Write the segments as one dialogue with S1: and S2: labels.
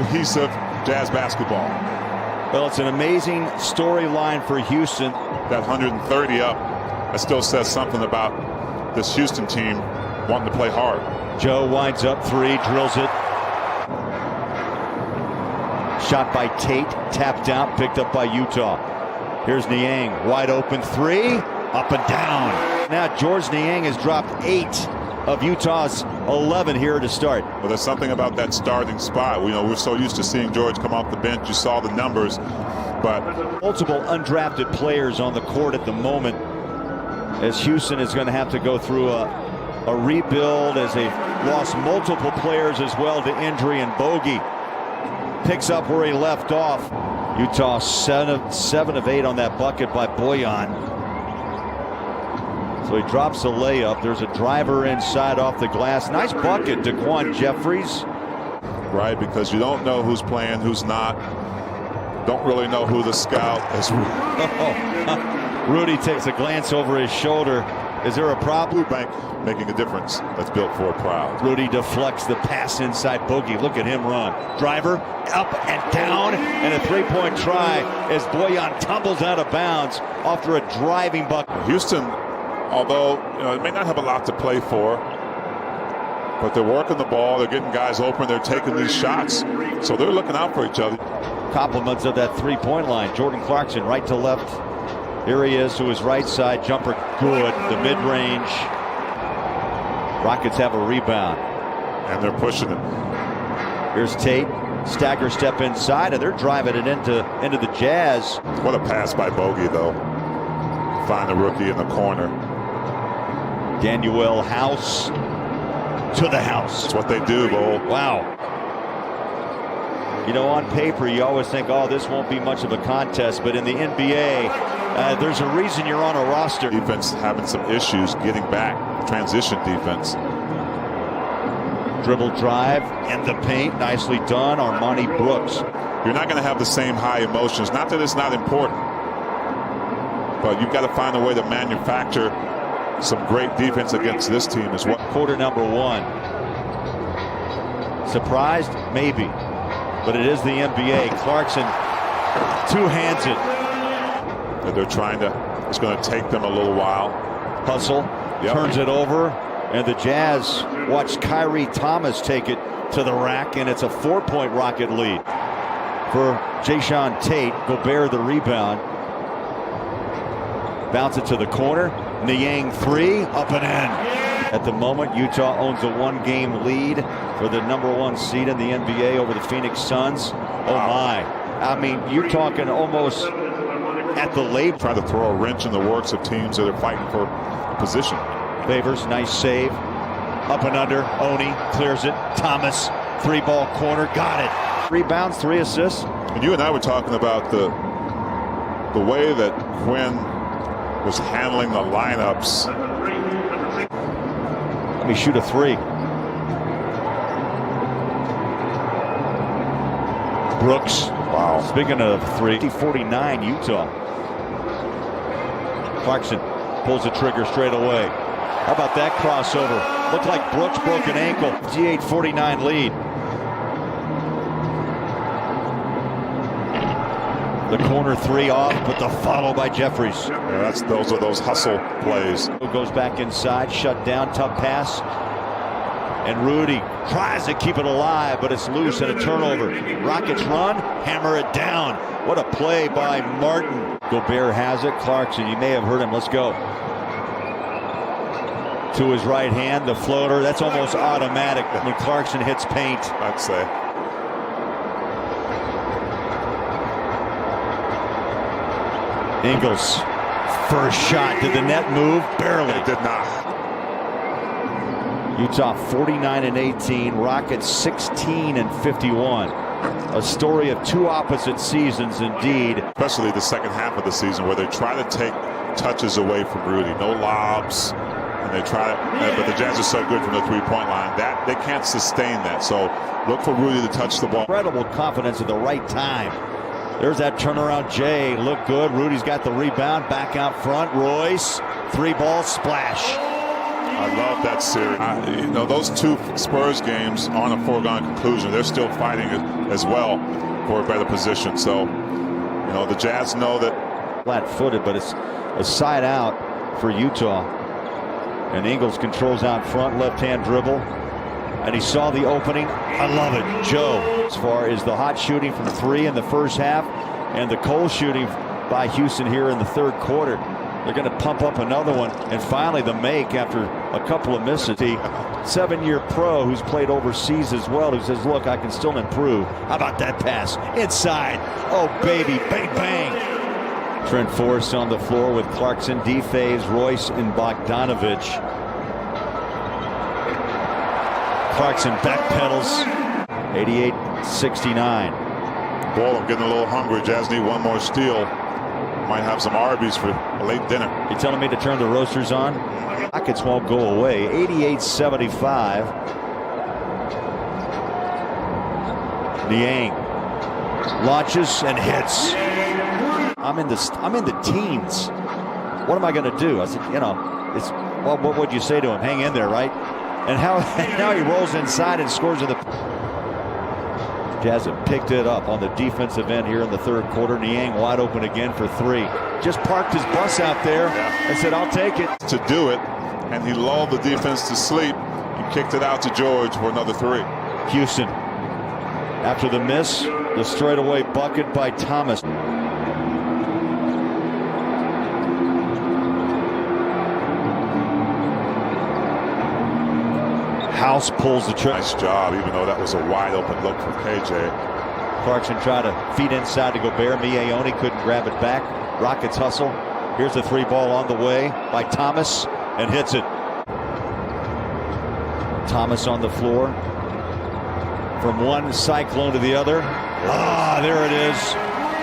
S1: cohesive Jazz basketball.
S2: Well, it's an amazing storyline for Houston.
S1: That 130 up, that still says something about this Houston team wanting to play hard.
S2: Joe winds up three, drills it. Shot by Tate, tapped out, picked up by Utah. Here's Niang, wide open three, up and down. Now George Niang has dropped 8 of Utah's 11 here to start.
S1: Well, there's something about that starting spot. We're so used to seeing George come off the bench. You saw the numbers, but
S2: multiple undrafted players on the court at the moment, as Houston is going to have to go through a rebuild, as they've lost multiple players as well to injury, and Bogey picks up where he left off. Utah 7 of 8 on that bucket by Bojan. So he drops a layup. There's a driver inside off the glass. Nice bucket, Daquan Jeffries.
S1: Right, because you don't know who's playing, who's not. Don't really know who the scout is.
S2: Rudy takes a glance over his shoulder. Is there a problem?
S1: Bank making a difference. That's built for a crowd.
S2: Rudy deflects the pass inside Bogey. Look at him run. Driver up and down, and a three-point try as Bojan tumbles out of bounds after a driving bucket.
S1: Houston, although it may not have a lot to play for, but they're working the ball. They're getting guys open. They're taking these shots, so they're looking out for each other.
S2: Compliments of that three-point line. Jordan Clarkson, right to left. Here he is to his right side. Jumper good. The mid-range. Rockets have a rebound.
S1: And they're pushing it.
S2: Here's Tate. Stagger step inside, and they're driving it into the Jazz.
S1: What a pass by Bogey, though. Find the rookie in the corner.
S2: Daniel House to the house.
S1: That's what they do, Bo.
S2: Wow. On paper, you always think, oh, this won't be much of a contest. But in the NBA, there's a reason you're on a roster.
S1: Defense having some issues getting back. Transition defense.
S2: Dribble drive in the paint. Nicely done. Armani Brooks.
S1: You're not going to have the same high emotions. Not that it's not important. But you've got to find a way to manufacture some great defense against this team as well.
S2: Quarter number 1. Surprised? Maybe. But it is the NBA. Clarkson two-hands it.
S1: And they're trying to, it's going to take them a little while.
S2: Hustle, turns it over, and the Jazz watch Kyrie Thomas take it to the rack, and it's a 4-point Rocket lead for Jayshawn Tate. Gobert the rebound. Bounce it to the corner. Niang three, up and in. At the moment, Utah owns a 1-game lead for the number 1 seed in the NBA over the Phoenix Suns. Oh my. I mean, you're talking almost at the late.
S1: Trying to throw a wrench in the works of teams that are fighting for position.
S2: Favors, nice save. Up and under, Oni clears it. Thomas, 3-ball corner, got it. Rebounds, 3 assists.
S1: And you and I were talking about the way that Quinn was handling the lineups.
S2: Let me shoot a 3. Brooks.
S1: Wow.
S2: Speaking of 3, 49 Utah. Clarkson pulls the trigger straight away. How about that crossover? Looked like Brooks broke an ankle. G8-49 lead. The corner 3 off, but the follow by Jeffries.
S1: Yeah, those are those hustle plays.
S2: Goes back inside, shut down, tough pass. And Rudy tries to keep it alive, but it's loose and a turnover. Rockets run, hammer it down. What a play by Martin. Gobert has it. Clarkson, you may have heard him. Let's go. To his right hand, the floater. That's almost automatic when Clarkson hits paint.
S1: I'd say.
S2: Ingles, first shot. Did the net move? Barely.
S1: It did not.
S2: Utah 49-18, Rockets 16-51. A story of 2 opposite seasons indeed.
S1: Especially the second half of the season where they try to take touches away from Rudy. No lobs. And they try to, but the Jazz are so good from the 3-point line that they can't sustain that. So look for Rudy to touch the ball.
S2: Incredible confidence at the right time. There's that turnaround. Jay looked good. Rudy's got the rebound back out front. Royce, 3-ball splash.
S1: I love that series. You know, those two Spurs games aren't a foregone conclusion. They're still fighting as well for a better position. So, you know, the Jazz know that.
S2: Flat-footed, but it's a side out for Utah. And Ingles controls out front, left-hand dribble. And he saw the opening. I love it. Joe, as far as the hot shooting from three in the first half and the cold shooting by Houston here in the third quarter. They're going to pump up another one. And finally the make after a couple of misses. The 7-year pro who's played overseas as well, who says, look, I can still improve. How about that pass? Inside. Oh, baby. Bang, bang. Trent Forrest on the floor with Clarkson, D-Faze, Royce, and Bogdanovich. Clarkson backpedals. 88-69.
S1: Boy, I'm getting a little hungry. Jazz need one more steal. Might have some Arby's for a late dinner.
S2: You telling me to turn the roasters on? Rockets won't go away. 88-75. Niang launches and hits. I'm in the teens. What am I going to do? I said, you know, what would you say to him? Hang in there, right? And now he rolls inside and scores in the. Jazz have picked it up on the defensive end here in the third quarter. Niang wide open again for three. Just parked his bus out there and said, I'll take it.
S1: To do it, and he lulled the defense to sleep and kicked it out to George for another three.
S2: Houston, after the miss, the straightaway bucket by Thomas. House pulls the trigger.
S1: Nice job, even though that was a wide open look from KJ.
S2: Clarkson tried to feed inside to Gobert. Miaoni couldn't grab it back. Rockets hustle. Here's the three ball on the way by Thomas and hits it. Thomas on the floor. From one cyclone to the other. Ah, there it is.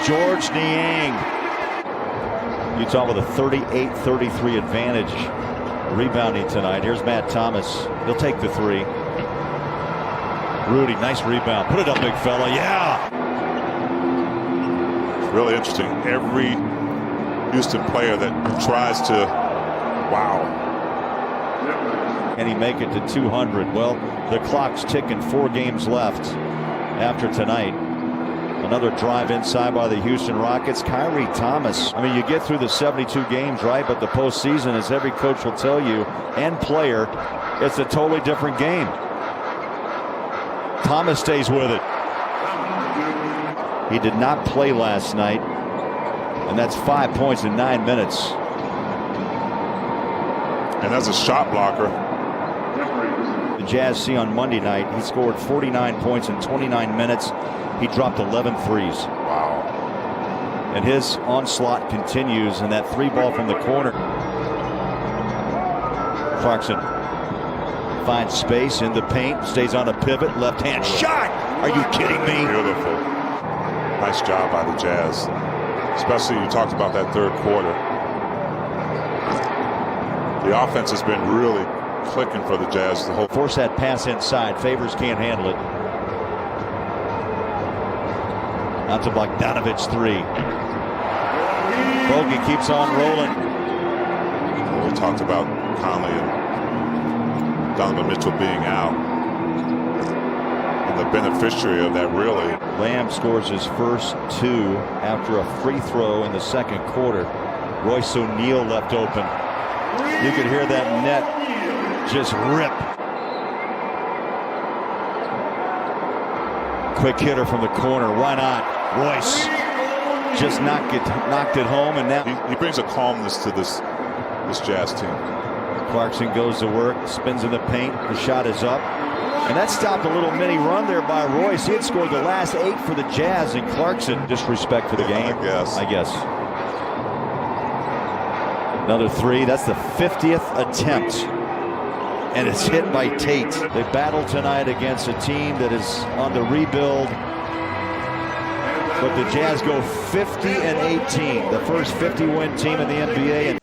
S2: George Niang. Utah with a 38-33 advantage. Rebounding tonight. Here's Matt Thomas. He'll take the three. Rudy, nice rebound. Put it up, big fella. Yeah.
S1: It's really interesting. Every Houston player that tries to, wow.
S2: Can he make it to 200? Well, the clock's ticking. 4 games left after tonight. Another drive inside by the Houston Rockets. Kyrie Thomas. I mean, you get through the 72 games, right? But the postseason, as every coach will tell you, and player, it's a totally different game. Thomas stays with it. He did not play last night, and that's 5 points in 9 minutes.
S1: And as a shot blocker,
S2: the Jazz see on Monday night, he scored 49 points in 29 minutes. He dropped 11 threes.
S1: wow.
S2: And his onslaught continues, and that three ball from the corner. Clarkson finds space in the paint, stays on a pivot, left hand shot. Are you kidding me?
S1: Beautiful. Nice job by the Jazz. Especially you talked about that third quarter. The offense has been really clicking for the Jazz. The whole
S2: force that pass inside. Favors can't handle it. Out to Bogdanovich, three. Bogey keeps on rolling.
S1: Well, we talked about Conley and Donovan Mitchell being out. And the beneficiary of that, really.
S2: Lamb scores his first 2 after a free throw in the second quarter. Royce O'Neal left open. You could hear that net just rip. Quick hitter from the corner. Why not? Royce just knocked it home, and now
S1: he brings a calmness to this Jazz team.
S2: Clarkson goes to work, spins in the paint. The shot is up, and that stopped a little mini run there by Royce. He had scored the last 8 for the Jazz, and Clarkson disrespect for the game.
S1: I guess.
S2: Another 3. That's the 50th attempt. And it's hit by Tate. They battle tonight against a team that is on the rebuild. But the Jazz go 50-18. The first 50-win team in the NBA.